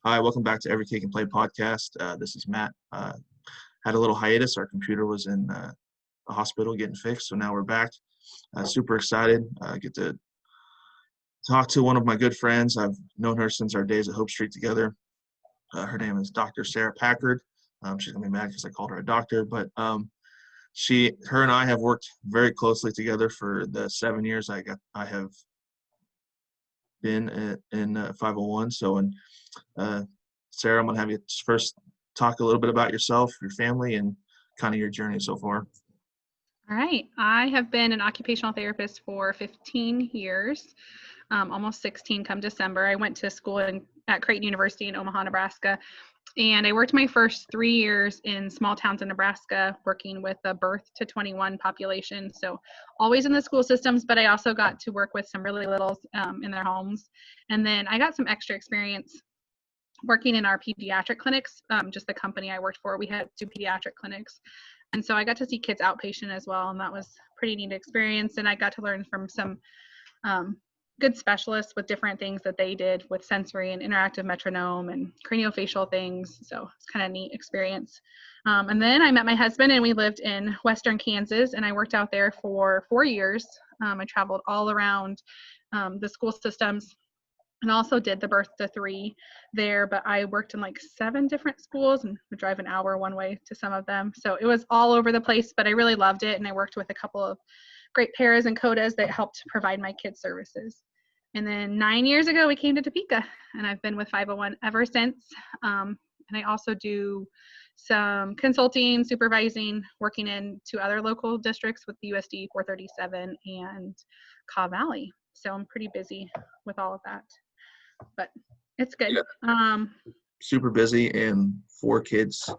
Hi, welcome back to Every Take and Play podcast. This is Matt. Had a little hiatus. Our computer was in the hospital getting fixed, so now we're back. Super excited. Get to talk to one of my good friends. I've known her since our days at Hope Street together. Her name is Dr. Sarah Packard. She's gonna be mad because I called her a doctor, but her and I have worked very closely together for the 7 years I have been in 501. So, and Sarah, I'm going to have you first talk a little bit about yourself, your family, and kind of your journey so far. All right. I have been an occupational therapist for 15 years, almost 16 come December. I went to school at Creighton University in Omaha, Nebraska, and I worked my first 3 years in small towns in Nebraska, working with a birth to 21 population. So always in the school systems, but I also got to work with some really littles in their homes. And then I got some extra experience working in our pediatric clinics. Just the company I worked for, we had 2 pediatric clinics. And so I got to see kids outpatient as well. And that was pretty neat experience. And I got to learn from some good specialists with different things that they did with sensory and interactive metronome and craniofacial things. So it's kind of a neat experience. And then I met my husband and we lived in Western Kansas, and I worked out there for 4 years. I traveled all around the school systems and also did the birth to 3 there, but I worked in like 7 different schools and would drive an hour one way to some of them. So it was all over the place, but I really loved it. And I worked with a couple of great paras and codas that helped provide my kids services. And then 9 years ago, we came to Topeka, and I've been with 501 ever since. And I also do some consulting, supervising, working in 2 other local districts with the USD 437 and Kaw Valley. So I'm pretty busy with all of that, but it's good. Yeah. Super busy, and 4 kids.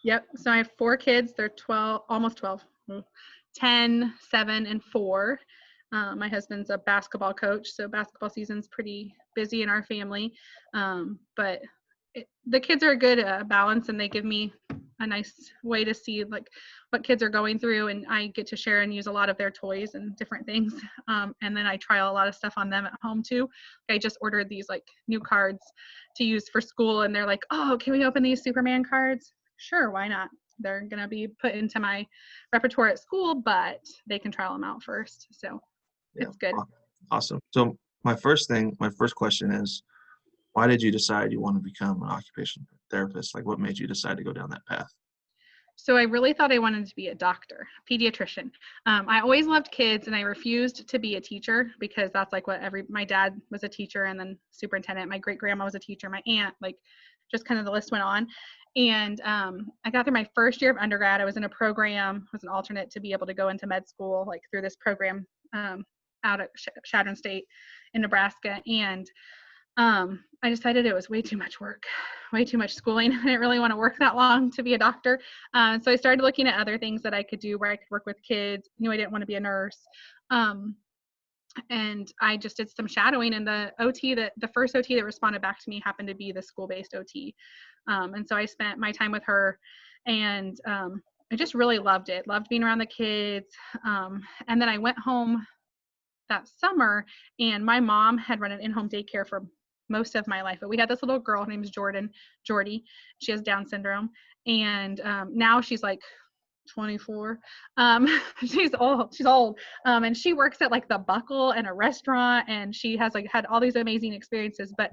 Yep. So I have 4 kids. They're 12, almost 12, 10, 7, and 4. My husband's a basketball coach, so basketball season's pretty busy in our family. But the kids are a good balance, and they give me a nice way to see like what kids are going through, and I get to share and use a lot of their toys and different things. And then I trial a lot of stuff on them at home too. I just ordered these like new cards to use for school, and they're like, "Oh, can we open these Superman cards?" Sure, why not? They're gonna be put into my repertoire at school, but they can trial them out first. So it's good. Awesome. So my first question is, why did you decide you want to become an occupational therapist? Like, what made you decide to go down that path? So I really thought I wanted to be a doctor, pediatrician. I always loved kids, and I refused to be a teacher because that's like my dad was a teacher, and then superintendent. My great grandma was a teacher. My aunt, like, just kind of the list went on. And I got through my first year of undergrad. I was in a program, was an alternate to be able to go into med school, like through this program out at Chadron State in Nebraska. And I decided it was way too much work, way too much schooling. I didn't really want to work that long to be a doctor. So I started looking at other things that I could do where I could work with kids. Knew I didn't want to be a nurse. And I just did some shadowing, and the first OT that responded back to me happened to be the school-based OT. And so I spent my time with her, and I just really loved it, loved being around the kids. And then I went home that summer, and my mom had run an in-home daycare for most of my life, but we had this little girl, her name is Jordy. She has Down syndrome, and now she's like 24. She's old. And she works at like the Buckle and a restaurant, and she has like had all these amazing experiences. But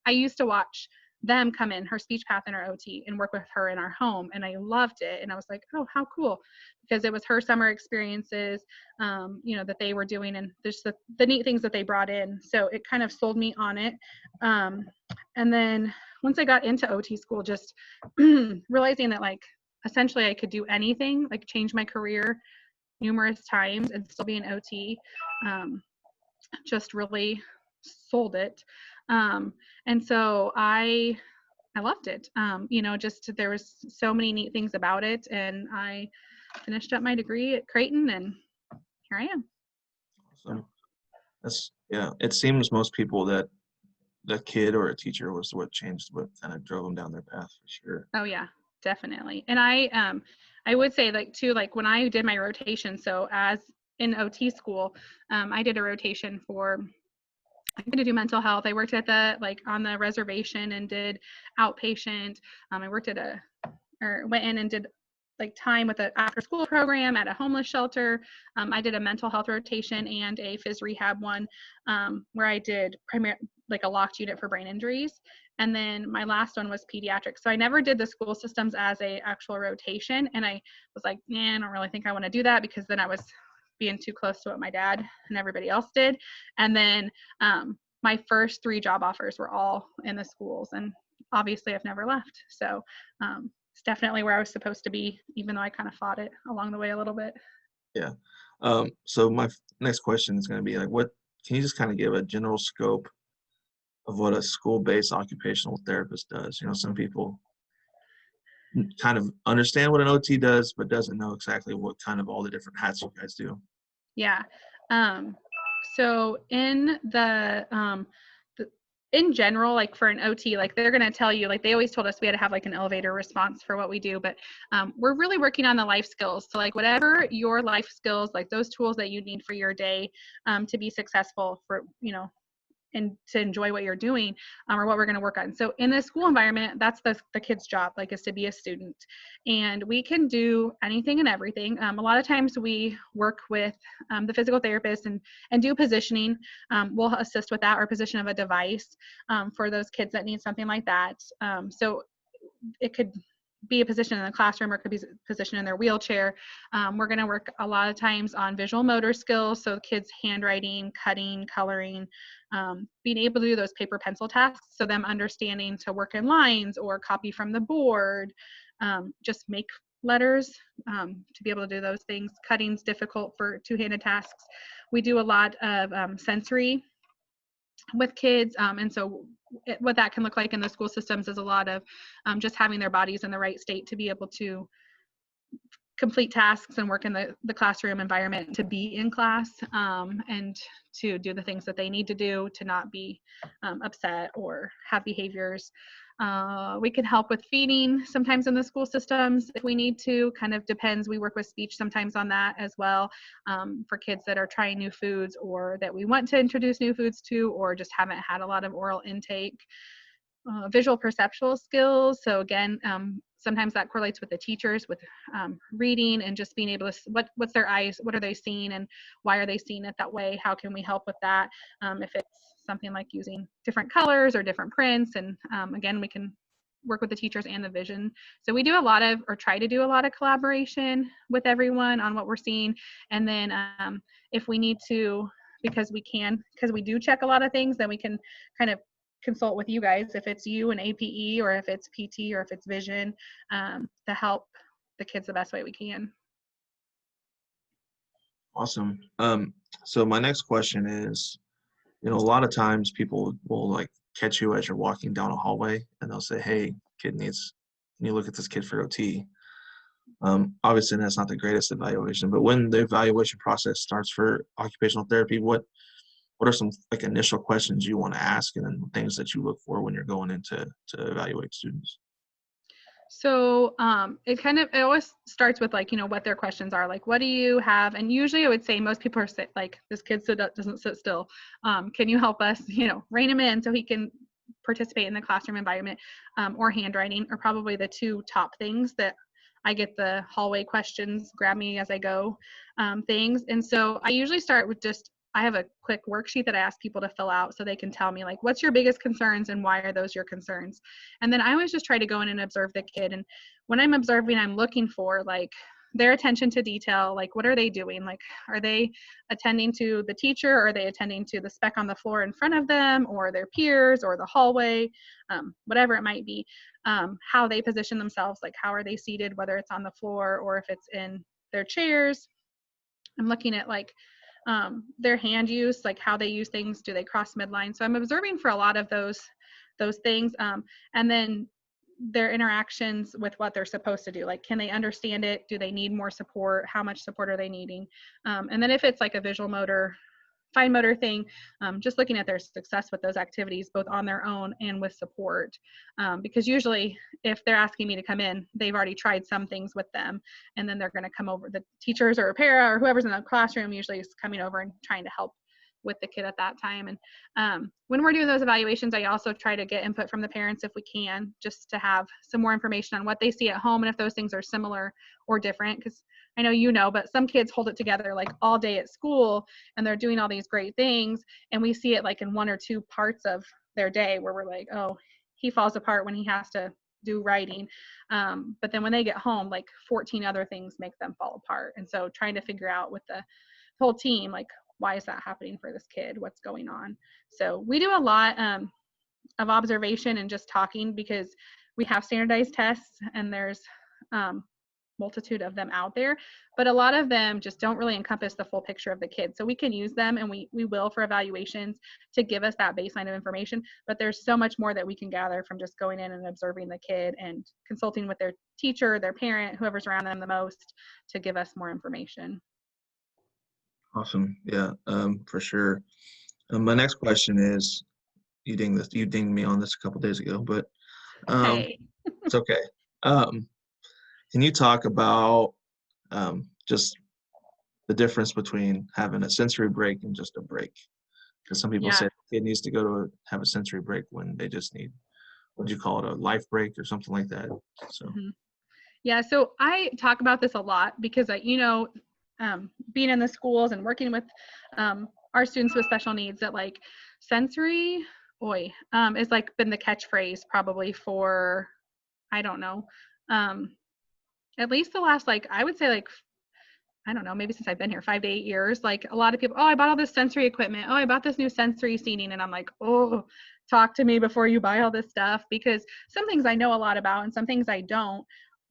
I used to watch them come in, her speech path and her OT, and work with her in our home, and I loved it. And I was like, oh, how cool, because it was her summer experiences that they were doing, and just the neat things that they brought in. So it kind of sold me on it. And then once I got into OT school, just realizing that like essentially I could do anything, like change my career numerous times and still be an OT, just really sold it. And so I loved it. Just there was so many neat things about it, and I finished up my degree at Creighton, and here I am. Awesome. It seems most people that the kid or a teacher was what kind of drove them down their path, for sure. Oh yeah, definitely. And I would say like too, like when I did my rotation, so as in OT school, I did a rotation for I had to do mental health. I worked at on the reservation and did outpatient. I worked went in and did time with an after school program at a homeless shelter. I did a mental health rotation and a phys rehab one, where I did a locked unit for brain injuries. And then my last one was pediatrics. So I never did the school systems as a actual rotation. And I was like, I don't really think I want to do that, because then I was being too close to what my dad and everybody else did. And then my first 3 job offers were all in the schools, and obviously I've never left. So it's definitely where I was supposed to be, even though I kind of fought it along the way a little bit. Yeah. So my next question is going to be like, what can you just kind of give a general scope of what a school-based occupational therapist does? Some people kind of understand what an OT does, but doesn't know exactly what kind of all the different hats you guys do. Yeah. So in general, for an OT, they're going to tell you, they always told us we had to have an elevator response for what we do, but we're really working on the life skills. So whatever your life skills, those tools that you need for your day to be successful and to enjoy what you're doing, or what we're going to work on. So in the school environment, that's the kid's job, is to be a student. And we can do anything and everything. A lot of times we work with the physical therapist and do positioning. We'll assist with that, or position of a device for those kids that need something like that. So it could be a position in the classroom, or it could be a position in their wheelchair. We're going to work a lot of times on visual motor skills, so kids handwriting, cutting, coloring, being able to do those paper pencil tasks, so them understanding to work in lines or copy from the board, just make letters, to be able to do those things. Cutting's difficult for two-handed tasks. We do a lot of sensory with kids, and so what that can look like in the school systems is a lot of just having their bodies in the right state to be able to complete tasks and work in the classroom environment, to be in class, and to do the things that they need to do, to not be upset or have behaviors. We can help with feeding sometimes in the school systems if we need to. Kind of depends. We work with speech sometimes on that as well, for kids that are trying new foods, or that we want to introduce new foods to, or just haven't had a lot of oral intake. Visual perceptual skills. So again, sometimes that correlates with the teachers, with reading and just being able to, what's their eyes, what are they seeing, and why are they seeing it that way? How can we help with that? If it's something like using different colors or different prints, and again, we can work with the teachers and the vision. So we do a lot of, or try to do a lot of collaboration with everyone on what we're seeing. And then if we need to, because we do check a lot of things, then we can kind of consult with you guys, if it's you and APE, or if it's PT, or if it's vision, to help the kids the best way we can. Awesome. So my next question is, a lot of times people will catch you as you're walking down a hallway, and they'll say, "Hey, can you look at this kid for OT?" Obviously that's not the greatest evaluation, but when the evaluation process starts for occupational therapy, what are some initial questions you want to ask, and then things that you look for when you're going into to evaluate students? So it always starts with what their questions are, what do you have? And usually I would say most people are this kid doesn't sit still. Can you help us, rein him in so he can participate in the classroom environment, or handwriting are probably the 2 top things that I get the hallway questions, grab me as I go, things. And so I usually start with I have a quick worksheet that I ask people to fill out so they can tell me what's your biggest concerns and why are those your concerns? And then I always just try to go in and observe the kid. And when I'm observing, I'm looking for their attention to detail. What are they doing? Are they attending to the teacher? Or are they attending to the speck on the floor in front of them, or their peers, or the hallway, whatever it might be? How they position themselves, how are they seated, whether it's on the floor or if it's in their chairs. I'm looking at their hand use, how they use things. Do they cross midline? So I'm observing for a lot of those things. And then their interactions with what they're supposed to do. Can they understand it? Do they need more support? How much support are they needing? And then if it's a visual motor, fine motor thing, just looking at their success with those activities, both on their own and with support. Because usually if they're asking me to come in, they've already tried some things with them, and then they're going to come over. The teachers or a para or whoever's in the classroom usually is coming over and trying to help with the kid at that time. And when we're doing those evaluations, I also try to get input from the parents if we can, just to have some more information on what they see at home and if those things are similar or different. Because I know you know, but some kids hold it together like all day at school and they're doing all these great things, and we see it like in one or two parts of their day where we're like, oh, he falls apart when he has to do writing. But then when they get home, like 14 other things make them fall apart. And so trying to figure out with the whole team, like, why is that happening for this kid? What's going on? So we do a lot of observation and just talking, because we have standardized tests and there's multitude of them out there, but a lot of them just don't really encompass the full picture of the kid. So we can use them, and we will for evaluations, to give us that baseline of information, but there's so much more that we can gather from just going in and observing the kid and consulting with their teacher, their parent, whoever's around them the most, to give us more information. Awesome. Yeah, for sure. My next question is, you dinged me on this a couple days ago, but Hey. it's okay. Can you talk about just the difference between having a sensory break and just a break? Because some people say Yeah. the kid needs to go to have a sensory break when they just need, what do you call it, a life break or something like that. So Mhm. Yeah, so I talk about this a lot because, being in the schools and working with our students with special needs, that like sensory, is like been the catchphrase probably for, I don't know, at least the last, like, I would say, like, I don't know, maybe since I've been here, 5 to 8 years. Like, a lot of people, oh, I bought all this sensory equipment. Oh, I bought this new sensory seating. And I'm like, oh, talk to me before you buy all this stuff, because some things I know a lot about and some things I don't,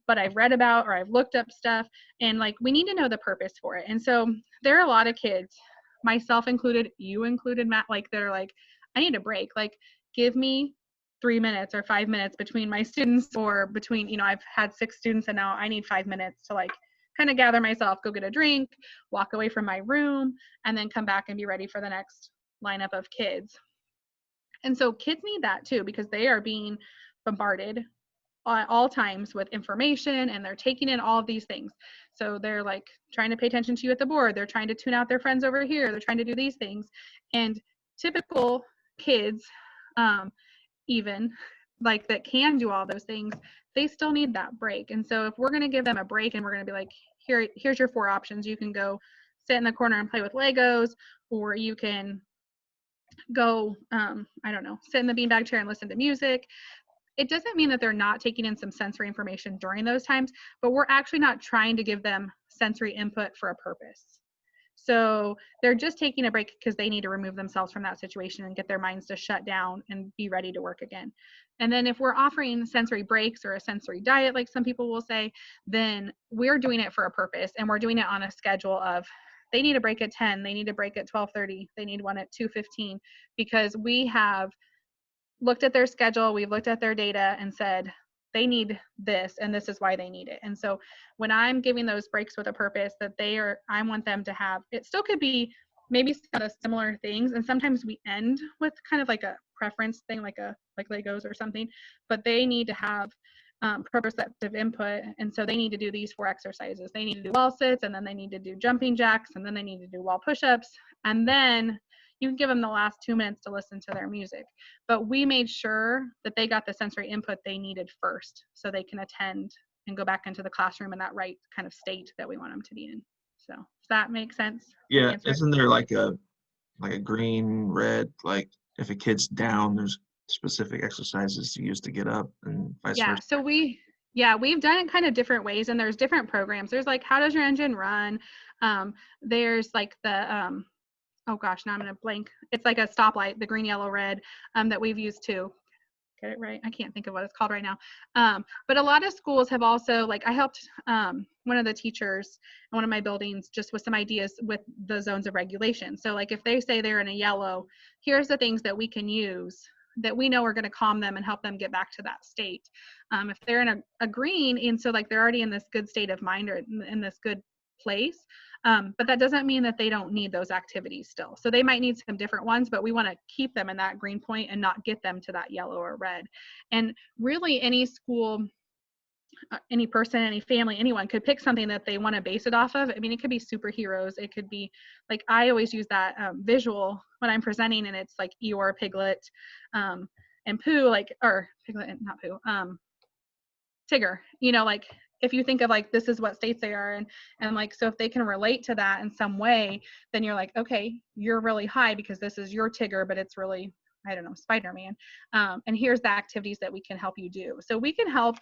but I've read about or I've looked up stuff, and like, we need to know the purpose for it. And so there are a lot of kids, myself included, you included, Matt, like, they're like, I need a break. Like, give me 3 minutes or 5 minutes between my students, or between, I've had 6 students and now I need 5 minutes to like kind of gather myself, go get a drink, walk away from my room, and then come back and be ready for the next lineup of kids. And so kids need that too, because they are being bombarded at all times with information, and they're taking in all of these things. So they're like trying to pay attention to you at the board. They're trying to tune out their friends over here. They're trying to do these things. And typical kids, even like, that can do all those things, they still need that break. And so if we're going to give them a break and we're going to be like, here's your 4 options. You can go sit in the corner and play with Legos, or you can go, I don't know, sit in the beanbag chair and listen to music. It doesn't mean that they're not taking in some sensory information during those times, but we're actually not trying to give them sensory input for a purpose. So they're just taking a break because they need to remove themselves from that situation and get their minds to shut down and be ready to work again. And then if we're offering sensory breaks or a sensory diet, like some people will say, then we're doing it for a purpose, and we're doing it on a schedule of, they need a break at 10, they need a break at 12:30, they need one at 2:15, because we have looked at their schedule, we've looked at their data and said, they need this, and this is why they need it. And so when I'm giving those breaks with a purpose, that I want them to have, it still could be maybe some of the similar things. And sometimes we end with kind of like a preference thing, like Legos or something, but they need to have proprioceptive input. And so they need to do these 4 exercises. They need to do wall sits, and then they need to do jumping jacks, and then they need to do wall push-ups. And then you can give them the last 2 minutes to listen to their music. But we made sure that they got the sensory input they needed first, so they can attend and go back into the classroom in that right kind of state that we want them to be in. So does that make sense? yeah, isn't there like a green, red, like if a kid's down, there's specific exercises to use to get up and vice Yeah, versa? so we've done it kind of different ways, and there's different programs. There's like, how does your engine run? There's like the oh gosh, now I'm gonna blank. It's like a stoplight, the green, yellow, red, that we've used too. Get it right? I can't think of what it's called right now. But a lot of schools have also, like, I helped one of the teachers in one of my buildings just with some ideas with the zones of regulation. So like, if they say they're in a yellow, here's the things that we can use that we know are going to calm them and help them get back to that state. If they're in a green, and so like they're already in this good state of mind, or in this good place, but that doesn't mean that they don't need those activities still. So they might need some different ones, but we want to keep them in that green point and not get them to that yellow or red. And really, any school any person, any family, anyone could pick something that they want to base it off of. I mean, it could be superheroes. It could be like, I always use that visual when I'm presenting, and it's like Eeyore, Piglet, and Pooh, like, or Piglet, not Pooh, Tigger, like, if you think of like, this is what states they are in, and like, so if they can relate to that in some way, then you're like, okay, you're really high because this is your Tigger, but it's really, I don't know, Spider-Man. And here's the activities that we can help you do. So we can help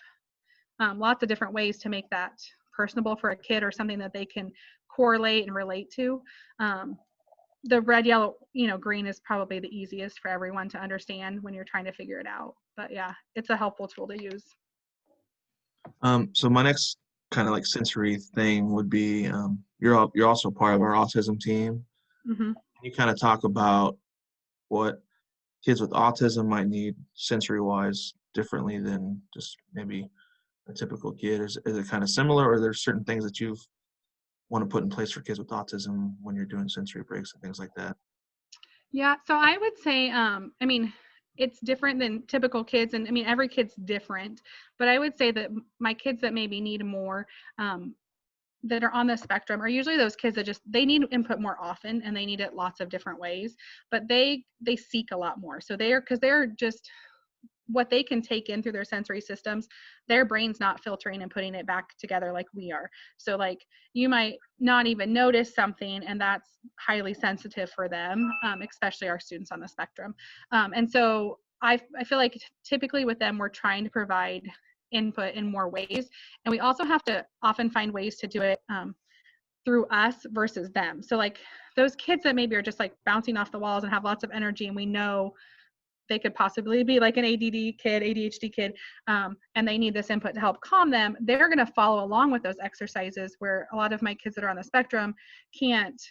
lots of different ways to make that personable for a kid, or something that they can correlate and relate to. The red, yellow, green is probably the easiest for everyone to understand when you're trying to figure it out. But yeah, it's a helpful tool to use. So my next kind of like sensory thing would be, you're also part of our autism team. Mm-hmm. Can you kind of talk about what kids with autism might need sensory-wise differently than just maybe a typical kid? Is it kind of similar, or are there certain things that you want to put in place for kids with autism when you're doing sensory breaks and things like that? Yeah, so I would say, I mean, it's different than typical kids, and I mean, every kid's different, but I would say that my kids that maybe need more, that are on the spectrum, are usually those kids that just, they need input more often, and they need it lots of different ways, but they seek a lot more. So because they're just, what they can take in through their sensory systems, their brain's not filtering and putting it back together like we are. So like, you might not even notice something, and that's highly sensitive for them, especially our students on the spectrum. And so I feel like typically with them, we're trying to provide input in more ways, and we also have to often find ways to do it through us versus them. So like, those kids that maybe are just like bouncing off the walls and have lots of energy, and we know they could possibly be like an ADD kid, ADHD kid, and they need this input to help calm them, they're going to follow along with those exercises, where a lot of my kids that are on the spectrum can't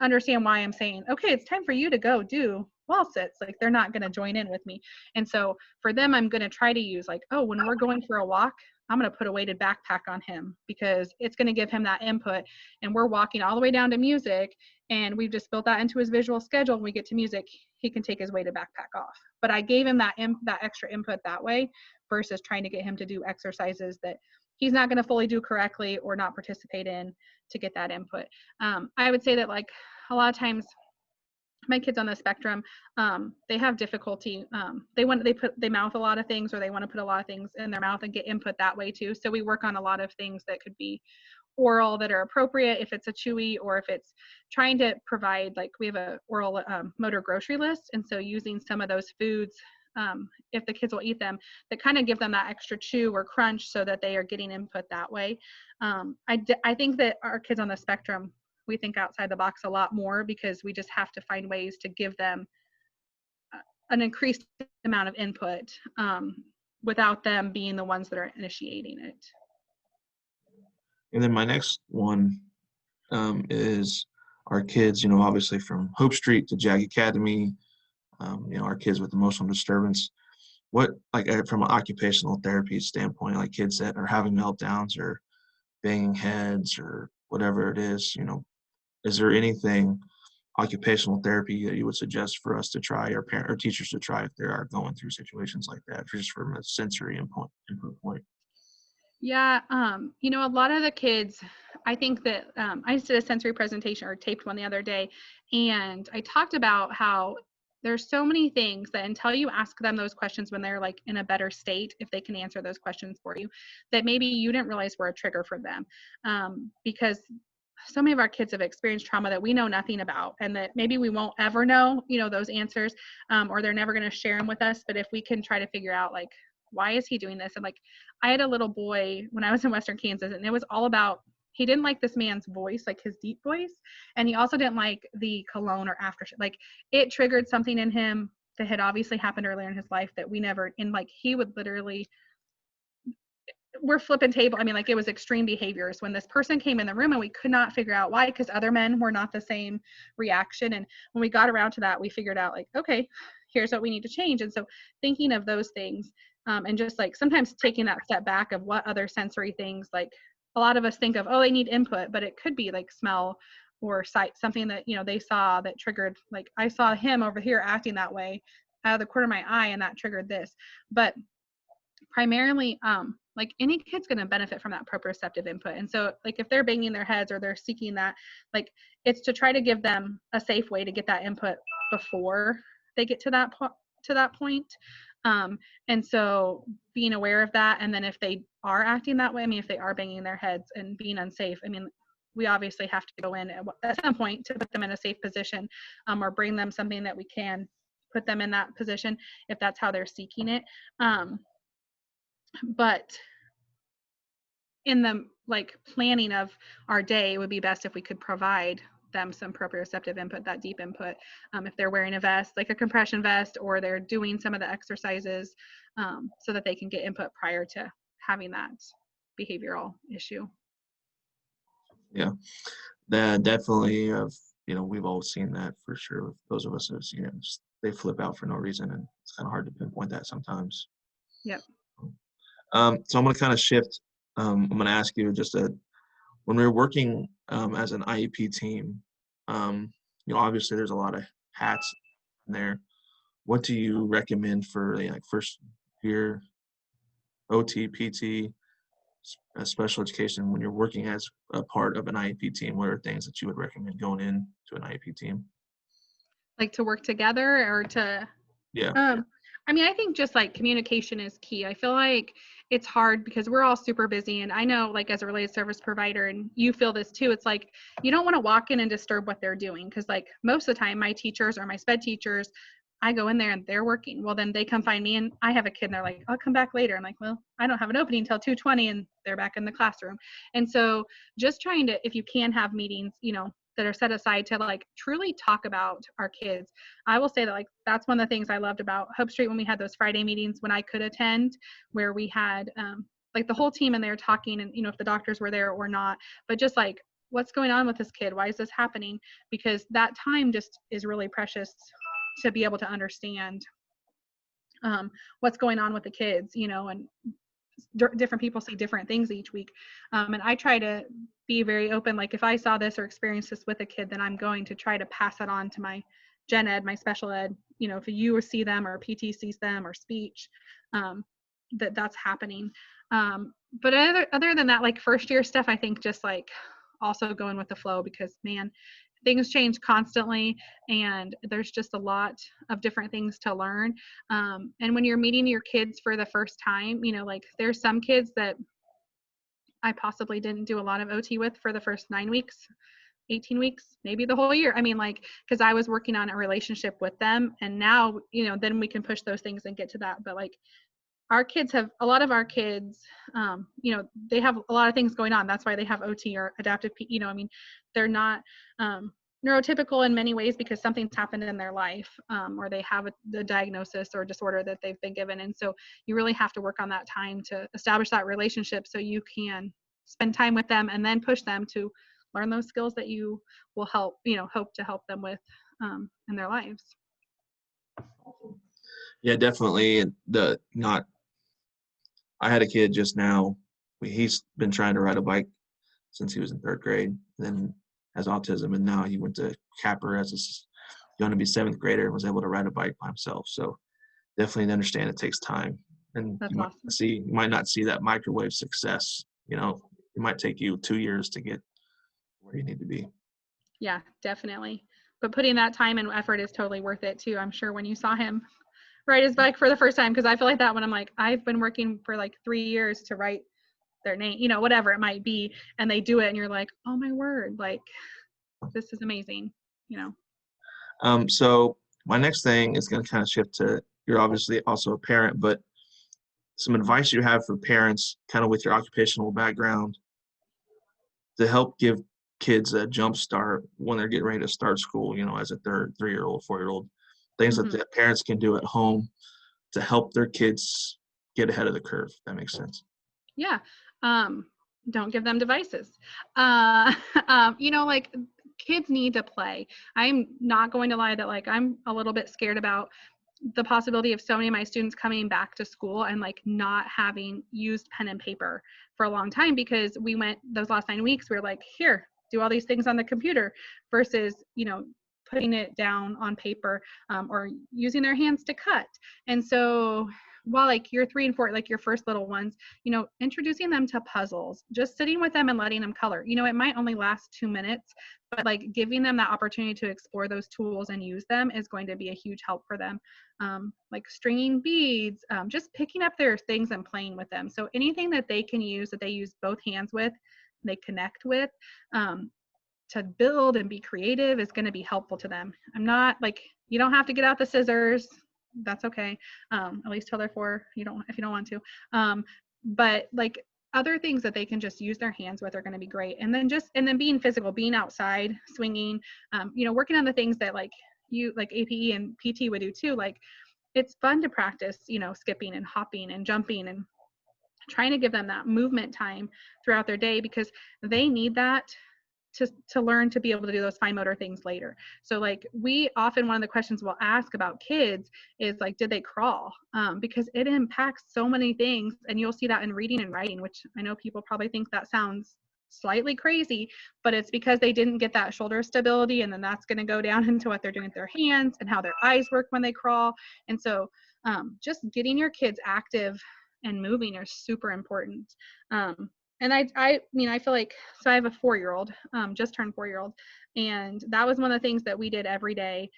understand why I'm saying, okay, it's time for you to go do wall sits. Like, they're not going to join in with me. And so for them, I'm going to try to use like, oh, when we're going for a walk, I'm going to put a weighted backpack on him, because it's going to give him that input. And we're walking all the way down to music, and we've just built that into his visual schedule. When we get to music, he can take his weighted backpack off. But I gave him that extra input that way, versus trying to get him to do exercises that he's not going to fully do correctly or not participate in to get that input. I would say that like, a lot of times my kids on the spectrum, they have difficulty. They mouth a lot of things, or they want to put a lot of things in their mouth and get input that way too. So we work on a lot of things that could be oral, that are appropriate if it's a chewy, or if it's trying to provide, like, we have a oral motor grocery list, and so using some of those foods, if the kids will eat them, that kind of give them that extra chew or crunch, so that they are getting input that way. I think that our kids on the spectrum, we think outside the box a lot more, because we just have to find ways to give them an increased amount of input, without them being the ones that are initiating it. And then my next one is our kids, obviously from Hope Street to JAG Academy, our kids with emotional disturbance. What, like, from an occupational therapy standpoint, like kids that are having meltdowns or banging heads or whatever it is there anything occupational therapy that you would suggest for us to try, or parent or teachers to try, if they are going through situations like that, just from a sensory input point? Yeah, a lot of the kids, I think that I just did a sensory presentation, or taped one the other day, and I talked about how there's so many things that, until you ask them those questions when they're like in a better state, if they can answer those questions for you, that maybe you didn't realize were a trigger for them. Because so many of our kids have experienced trauma that we know nothing about, and that maybe we won't ever know, those answers, or they're never going to share them with us. But if we can try to figure out, like, why is he doing this? And like, I had a little boy when I was in Western Kansas, and it was all about, he didn't like this man's voice, like his deep voice. And he also didn't like the cologne or aftershave. Like, it triggered something in him that had obviously happened earlier in his life that we never, and like, he would literally, we're flipping table. I mean, like, it was extreme behaviors when this person came in the room, and we could not figure out why, because other men were not the same reaction. And when we got around to that, we figured out, like, okay, here's what we need to change. And so thinking of those things, and just like sometimes taking that step back of what other sensory things, like, a lot of us think of, oh, they need input, but it could be like smell or sight, something that, they saw that triggered, like, I saw him over here acting that way out of the corner of my eye, and that triggered this. But primarily, like any kid's going to benefit from that proprioceptive input. And so like if they're banging their heads or they're seeking that, like it's to try to give them a safe way to get that input before they get to that point. And so being aware of that, and then if they are acting that way, I mean, if they are banging their heads and being unsafe, I mean, we obviously have to go in at some point to put them in a safe position, or bring them something that we can put them in that position if that's how they're seeking it. But in the like planning of our day, it would be best if we could provide them some proprioceptive input, that deep input. If they're wearing a vest, like a compression vest, or they're doing some of the exercises, so that they can get input prior to having that behavioral issue. Yeah, that definitely. We've all seen that for sure. Those of us who have seen it, they flip out for no reason, and it's kind of hard to pinpoint that sometimes. Yep. So I'm going to kind of shift. I'm going to ask you when we're working as an IEP team, obviously there's a lot of hats in there. What do you recommend for like first year OT, PT, special education when you're working as a part of an IEP team? What are things that you would recommend going into an IEP team? Like to work together or to Yeah. I mean, I think just like communication is key. I feel like it's hard because we're all super busy. And I know, like, as a related service provider, and you feel this too, it's like you don't want to walk in and disturb what they're doing. Because, like, most of the time, my teachers or my sped teachers, I go in there and they're working. Well, then they come find me and I have a kid and they're like, I'll come back later. I'm like, well, I don't have an opening until 2:20 and they're back in the classroom. And so just trying to, if you can have meetings, that are set aside to like truly talk about our kids. I will say that like that's one of the things I loved about Hope Street when we had those Friday meetings when I could attend, where we had like the whole team in there talking, and if the doctors were there or not, but just like what's going on with this kid, why is this happening, because that time just is really precious to be able to understand what's going on with the kids, and different people see different things each week. And I try to be very open. Like if I saw this or experienced this with a kid, then I'm going to try to pass that on to my gen ed, my special ed, if you see them or PT sees them or speech, that's happening. But other than that, like first year stuff, I think just like also going with the flow, because man, things change constantly and there's just a lot of different things to learn. And when you're meeting your kids for the first time, like there's some kids that I possibly didn't do a lot of OT with for the first 9 weeks, 18 weeks, maybe the whole year. I mean, like, because I was working on a relationship with them, and now, then we can push those things and get to that. But like a lot of our kids, they have a lot of things going on. That's why they have OT or adaptive, I mean, they're not neurotypical in many ways because something's happened in their life, or they have a diagnosis or disorder that they've been given. And so you really have to work on that time to establish that relationship so you can spend time with them and then push them to learn those skills that you will hope to help them with in their lives. Yeah, definitely. I had a kid just now. He's been trying to ride a bike since he was in 3rd grade, then has autism, and now he went to Capper as going to be 7th grader and was able to ride a bike by himself. So definitely understand it takes time, and That's you awesome. you might not see that microwave success. It might take you 2 years to get where you need to be. Yeah, definitely. But putting that time and effort is totally worth it too. I'm sure when you saw him ride his bike for the first time, because I feel like that when I'm like, I've been working for like 3 years to write their name, whatever it might be, and they do it and you're like, oh my word, like this is amazing. So my next thing is going to kind of shift to, you're obviously also a parent, but some advice you have for parents kind of with your occupational background to help give kids a jump start when they're getting ready to start school, as a 3-year-old, 4-year-old, things that the parents can do at home to help their kids get ahead of the curve. If that makes sense. Yeah. Don't give them devices. Like kids need to play. I'm not going to lie that like I'm a little bit scared about the possibility of so many of my students coming back to school and like not having used pen and paper for a long time, because we went those last 9 weeks, we were like, here, do all these things on the computer versus, putting it down on paper, or using their hands to cut. And so while like your 3 and 4, like your first little ones, introducing them to puzzles, just sitting with them and letting them color. It might only last 2 minutes, but like giving them that opportunity to explore those tools and use them is going to be a huge help for them. Like stringing beads, just picking up their things and playing with them. So anything that they can use, that they use both hands with, they connect with, to build and be creative, is going to be helpful to them. I'm not like, you don't have to get out the scissors. That's okay. At least till they're 4, if you don't want to. But like other things that they can just use their hands with are going to be great. And then being physical, being outside, swinging, working on the things that like APE and PT would do too. Like it's fun to practice, skipping and hopping and jumping and trying to give them that movement time throughout their day, because they need that to learn to be able to do those fine motor things later. So like we often, one of the questions we'll ask about kids is like, did they crawl? Because it impacts so many things. And you'll see that in reading and writing, which I know people probably think that sounds slightly crazy, but it's because they didn't get that shoulder stability. And then that's going to go down into what they're doing with their hands and how their eyes work when they crawl. And so just getting your kids active and moving are super important. And I mean, I feel like, so I have a 4-year-old, just turned 4-year-old. And that was one of the things that we did every day.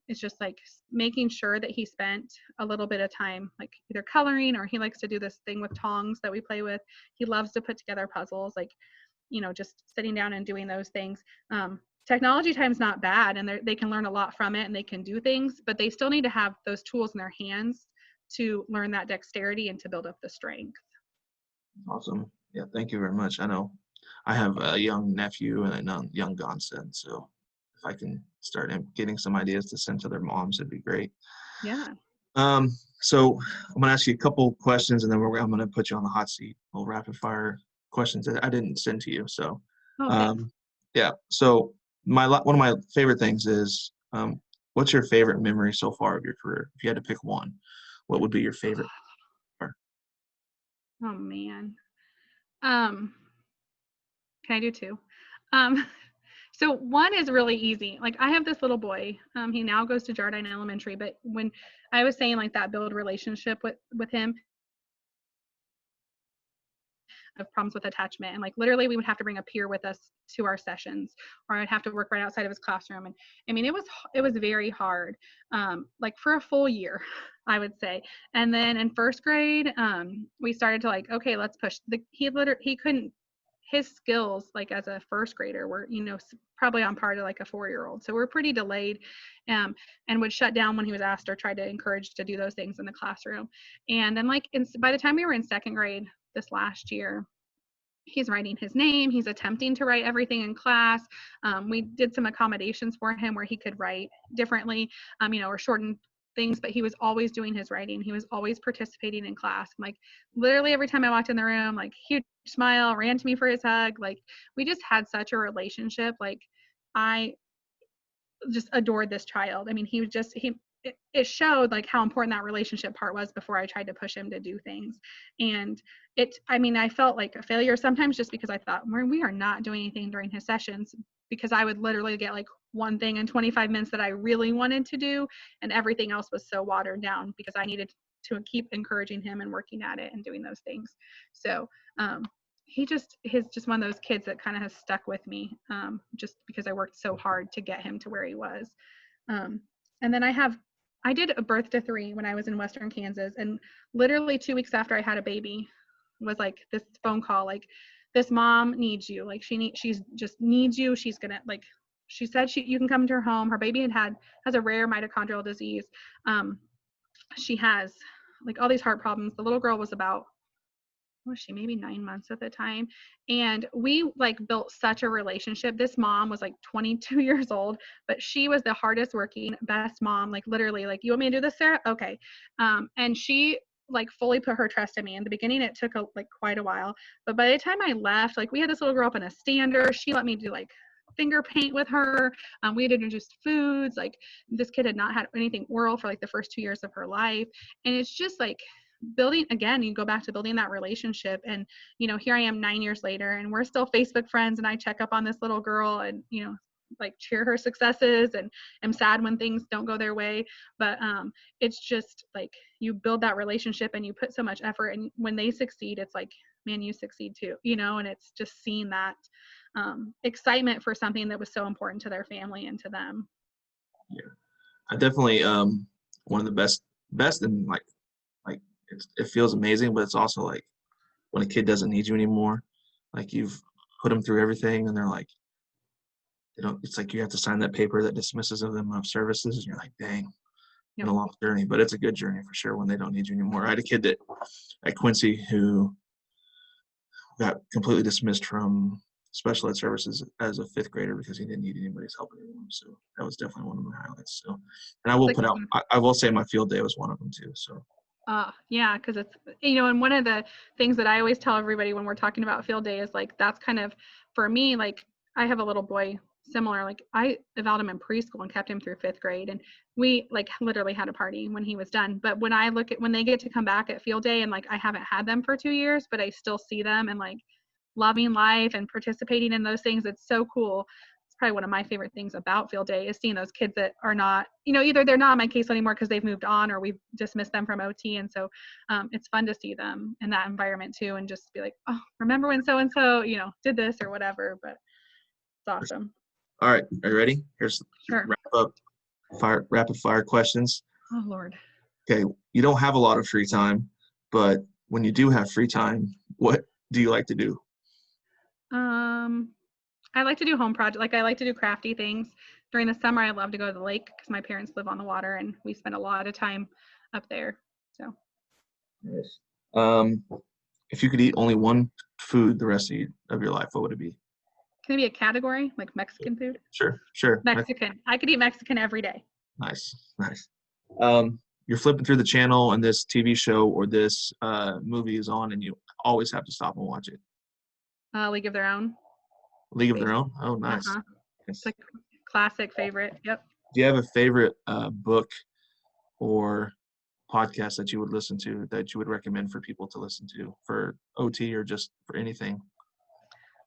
It's just like making sure that he spent a little bit of time, like either coloring, or he likes to do this thing with tongs that we play with. He loves to put together puzzles, like, just sitting down and doing those things. Technology time's not bad, and they can learn a lot from it and they can do things, but they still need to have those tools in their hands to learn that dexterity and to build up the strength. Awesome. Yeah, thank you very much. I know I have a young nephew and a young godson, so if I can start getting some ideas to send to their moms, it'd be great. Yeah. So I'm gonna ask you a couple questions, and then I'm gonna put you on the hot seat. Little rapid fire questions that I didn't send to you. So, Thanks. yeah. So one of my favorite things is, what's your favorite memory so far of your career? If you had to pick one, what would be your favorite? Oh man. Can I do 2? Um, so one is really easy. Like I have this little boy. He now goes to Jardine Elementary, but when I was saying like that build relationship with him, of problems with attachment, and like literally we would have to bring a peer with us to our sessions, or I'd have to work right outside of his classroom. And I mean, it was very hard, like for a full year, I would say. And then in first grade, we started to like, okay, let's push he couldn't, his skills like as a first grader were probably on par to like a 4-year-old, so we're pretty delayed, and would shut down when he was asked or tried to encourage to do those things in the classroom. And then like by the time we were in second grade this last year, he's writing his name, he's attempting to write everything in class. We did some accommodations for him where he could write differently, or shorten things, but he was always doing his writing. He was always participating in class. Like literally every time I walked in the room, like huge smile, ran to me for his hug. Like we just had such a relationship. Like I just adored this child. I mean, it showed like how important that relationship part was before I tried to push him to do things. And I felt like a failure sometimes just because I thought we are not doing anything during his sessions, because I would literally get like one thing in 25 minutes that I really wanted to do, and everything else was so watered down because I needed to keep encouraging him and working at it and doing those things. So he's just one of those kids that kind of has stuck with me, just because I worked so hard to get him to where he was. And then I did a birth to 3 when I was in Western Kansas, and literally 2 weeks after I had a baby was like this phone call, like this mom needs you, like she's just needs you. She's gonna, like, she said you can come to her home. Her baby has a rare mitochondrial disease. She has like all these heart problems. The little girl was about, was she maybe 9 months at the time, and we like built such a relationship. This mom was like 22 years old, but she was the hardest working, best mom. Like literally, like, you want me to do this, Sarah? Okay. And she like fully put her trust in me. In the beginning it took like quite a while, but by the time I left, like we had this little girl up in a stander. She let me do like finger paint with her. We had introduced foods. Like this kid had not had anything oral for like the first 2 years of her life. And it's just like building, again, you go back to building that relationship. And here I am 9 years later, and we're still Facebook friends, and I check up on this little girl, and like cheer her successes and am sad when things don't go their way. But it's just like you build that relationship and you put so much effort, and when they succeed, it's like, man, you succeed too, and it's just seeing that excitement for something that was so important to their family and to them. Yeah, I definitely one of the best and like it feels amazing, but it's also like when a kid doesn't need you anymore, like you've put them through everything and they're like, it's like you have to sign that paper that dismisses them of services, and you're like, dang, been a long journey. But it's a good journey for sure when they don't need you anymore. I had a kid at Quincy who got completely dismissed from special ed services as a 5th grader because he didn't need anybody's help anymore. So that was definitely one of my highlights. So, and I will I will say my field day was one of them too. So. Yeah, because it's, and one of the things that I always tell everybody when we're talking about field day is like, that's kind of, for me, like I have a little boy similar, like I evaled him in preschool and kept him through 5th grade. And we like literally had a party when he was done. But when I look at when they get to come back at field day, and like I haven't had them for 2 years, but I still see them and like loving life and participating in those things, it's so cool. Probably one of my favorite things about field day is seeing those kids that are not, either they're not on my case anymore because they've moved on or we've dismissed them from OT. And so it's fun to see them in that environment too, and just be like, oh, remember when so-and-so, did this or whatever. But it's awesome. All right. Are you ready? Here's Sure. rapid fire questions. Oh, Lord. Okay. You don't have a lot of free time, but when you do have free time, what do you like to do? I like to do home projects. Like I like to do crafty things. During the summer, I love to go to the lake because my parents live on the water and we spend a lot of time up there. So. Nice. If you could eat only one food the rest of your life, what would it be? Can it be a category, like Mexican food? Sure. Mexican. I could eat Mexican every day. Nice. You're flipping through the channel and this TV show or this movie is on and you always have to stop and watch it. League of Their Own. League of Their Own? Oh, nice. Uh-huh. It's like classic favorite. Yep. Do you have a favorite book or podcast that you would listen to that you would recommend for people to listen to for OT or just for anything?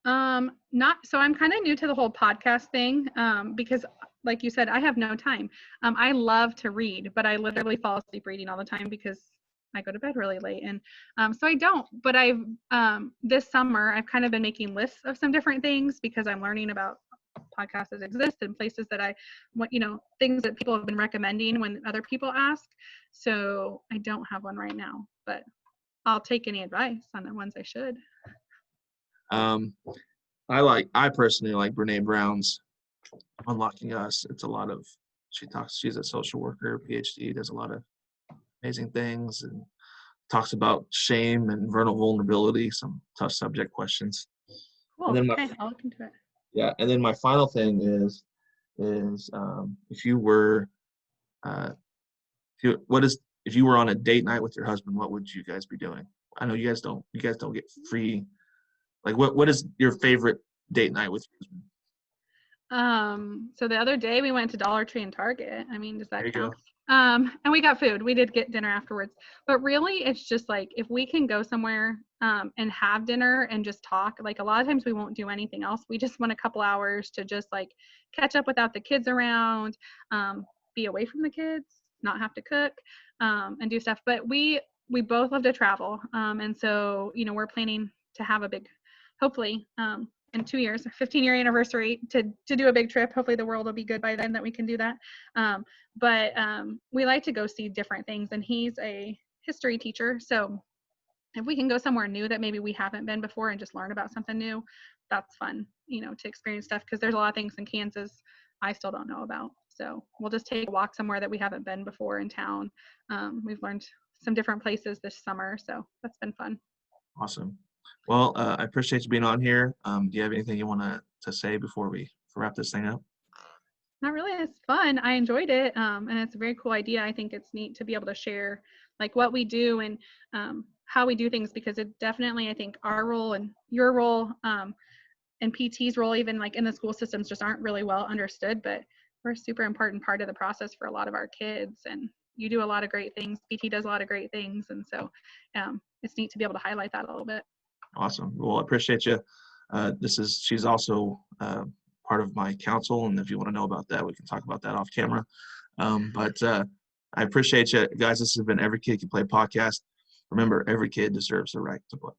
Not so. I'm kind of new to the whole podcast thing because, like you said, I have no time. I love to read, but I literally fall asleep reading all the time because I go to bed really late, and so I don't. But I've this summer I've kind of been making lists of some different things because I'm learning about podcasts that exist and places that I want, things that people have been recommending when other people ask. So I don't have one right now, but I'll take any advice on the ones I should. I personally like Brene Brown's Unlocking Us. It's a lot of, she's a social worker, PhD, does a lot of amazing things and talks about shame and vulnerability, some tough subject questions. Cool. Okay, I'll look into it. Yeah, and then my final thing is if you were if you were on a date night with your husband, what would you guys be doing? I know you guys don't get free. Like what is your favorite date night with your husband? So the other day we went to Dollar Tree and Target. I mean, does that count? Go. And we got food. We did get dinner afterwards. But really, it's just like if we can go somewhere and have dinner and just talk, like a lot of times we won't do anything else. We just want a couple hours to just like catch up without the kids around, be away from the kids, not have to cook, and do stuff. But we both love to travel. And so, we're planning to have a big, hopefully, in 2 years, 15-year anniversary to do a big trip. Hopefully the world will be good by then that we can do that. But we like to go see different things, and he's a history teacher. So if we can go somewhere new that maybe we haven't been before and just learn about something new, that's fun, to experience stuff. Because there's a lot of things in Kansas I still don't know about. So we'll just take a walk somewhere that we haven't been before in town. We've learned some different places this summer, so that's been fun. Awesome. Well, I appreciate you being on here. Do you have anything you want to say before we wrap this thing up? Not really. It's fun. I enjoyed it. And it's a very cool idea. I think it's neat to be able to share like what we do and how we do things, because it definitely, I think our role and your role and PT's role, even like in the school systems, just aren't really well understood, but we're a super important part of the process for a lot of our kids. And you do a lot of great things. PT does a lot of great things. And so it's neat to be able to highlight that a little bit. Awesome. Well, I appreciate you. She's also part of my counsel, and if you want to know about that, we can talk about that off camera. But I appreciate you guys. This has been Every Kid Can Play podcast. Remember, every kid deserves the right to play.